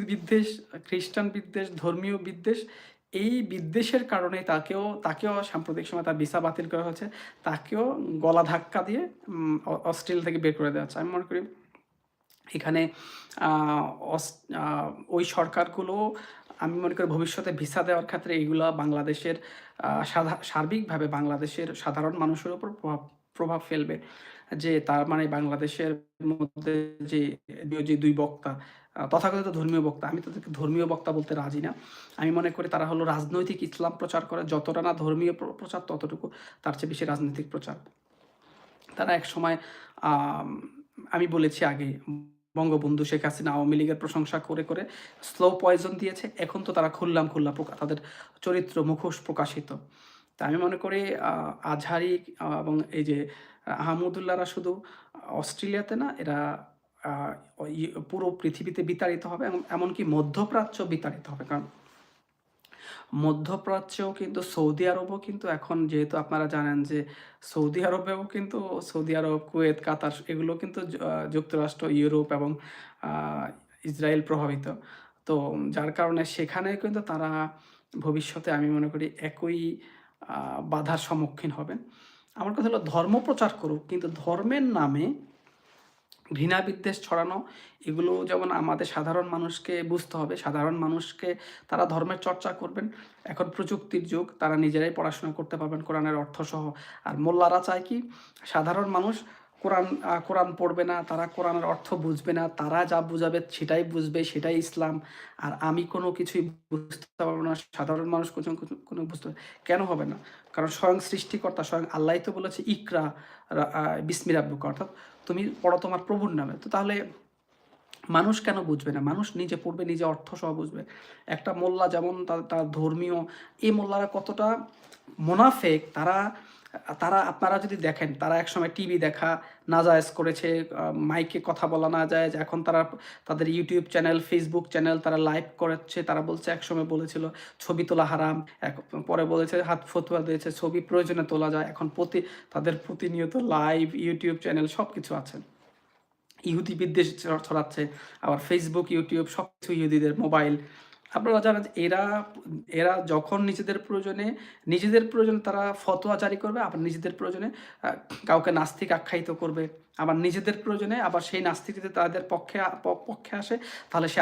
বিদ্বেষ, খ্রিস্টান বিদ্বেষ, ধর্মীয় বিদ্বেষ, এই বিদ্বেষের কারণে তাকেও সাম্প্রতিক সময়ে তার ভিসা বাতিল করা হয়েছে। তাকেও গলা ধাক্কা দিয়ে অস্ট্রেলিয়া থেকে বের করে দেওয়া হচ্ছে। আমি মনে করি এখানে আ অস আ ওই সরকারগুলো, আমি মনে করি ভবিষ্যতে ভিসা দেওয়ার ক্ষেত্রে এইগুলা বাংলাদেশের সার্বিকভাবে বাংলাদেশের সাধারণ মানুষের উপর প্রভাব ফেলবে। যে তার মানে বাংলাদেশের মধ্যে যে, যে ২ বক্তা, তথাকথিত ধর্মীয় বক্তা, আমি তাদেরকে ধর্মীয় বক্তা বলতে রাজি না। আমি মনে করি তারা হলো রাজনৈতিক ইসলাম প্রচার করে। যতটা না ধর্মীয় প্রচার, ততটুকু তার চেয়ে বেশি রাজনৈতিক প্রচার। তারা একসময় আম আমি বলেছি আগে, বঙ্গবন্ধু শেখ হাসিনা আওয়ামী লীগের প্রশংসা করে স্লো পয়জন দিয়েছে। এখন তো তারা খুল্লাম-খুল্লা তাদের চরিত্র মুখোশ প্রকাশিত। তা আমি মনে করি আজহারি এবং এই যে আহমদুল্লাহরা শুধু অস্ট্রেলিয়াতে না, এরা আ পুরো পৃথিবীতে বিতাড়িত হবে এবং এমনকি মধ্যপ্রাচ্য বিতাড়িত হবে। কারণ মধ্যপ্রাচ্যেও কিন্তু সৌদি আরবও কিন্তু এখন, যেহেতু আপনারা জানেন যে সৌদি আরব, কুয়েত, কাতার এগুলো কিন্তু যুক্তরাষ্ট্র, ইউরোপ এবং আ ইসরায়েল প্রভাবিত। তো যার কারণে সেখানে কিন্তু তারা ভবিষ্যতে আমি মনে করি একই আ বাধার সম্মুখীন হবেন। আমার কথা হলো ধর্ম প্রচার করুক, কিন্তু ধর্মের নামে ঘৃণা বিদ্বেষ ছড়ানো, এগুলো যেমন আমাদের সাধারণ মানুষকে বুঝতে হবে। সাধারণ মানুষকে তারা ধর্মের চর্চা করবেন। এখন প্রযুক্তির যুগ, তারা নিজেরাই পড়াশোনা করতে পারবেন কোরআনের অর্থসহ। আর মোল্লারা চায় কি? সাধারণ মানুষ কোরআন পড়বে না, তারা কোরআনের অর্থ বুঝবে না। তারা যা বুঝাবে সেটাই বুঝবে, সেটাই ইসলাম। আর আমি কোনো কিছুই বুঝতে পারব না, সাধারণ মানুষ কোনো বুঝতে কেন হবে না? কারণ স্বয়ং সৃষ্টিকর্তা, স্বয়ং আল্লাহই তো বলেছে, "ইকরা বিস্মি রাব্বিকা", অর্থাৎ তুমি পড়ো তোমার প্রভুর নামে। তো তাহলে মানুষ কেন বুঝবে না? মানুষ নিজে পড়বে, নিজে অর্থসহ বুঝবে। একটা মোল্লা যেমন তার ধর্মীয়, এই মোল্লারা কতটা মোনাফেক, তারা তারা আপনারা যদি দেখেন, তারা একসময় টিভি দেখা নাজায়েজ করেছে, মাইকে কথা বলা নাজায়েজ। এখন তারা তাদের ইউটিউব চ্যানেল, ফেসবুক চ্যানেল তারা লাইভ করাচ্ছে। তারা বলছে একসময় বলেছিল ছবি তোলা হারাম। পরে বলেছে, ফতোয়া দিয়েছে ছবি প্রয়োজনে তোলা যায়। এখন তাদের প্রতিনিয়ত লাইভ, ইউটিউব চ্যানেল সবকিছু আছে। ইহুদি বিদ্বেষ ছড়াচ্ছে। আবার Facebook, YouTube সবকিছু ইহুদিদের মোবাইল। আপনারা জানেন যে এরা যখন নিজেদের প্রয়োজনে তারা ফতোয়া জারি করবে, আবার নিজেদের প্রয়োজনে কাউকে নাস্তিক আখ্যায়িত করবে। আবার নিজেদের প্রয়োজনে আবার সেই নাস্তিক যদি তাদের পক্ষে আসে, তাহলে সে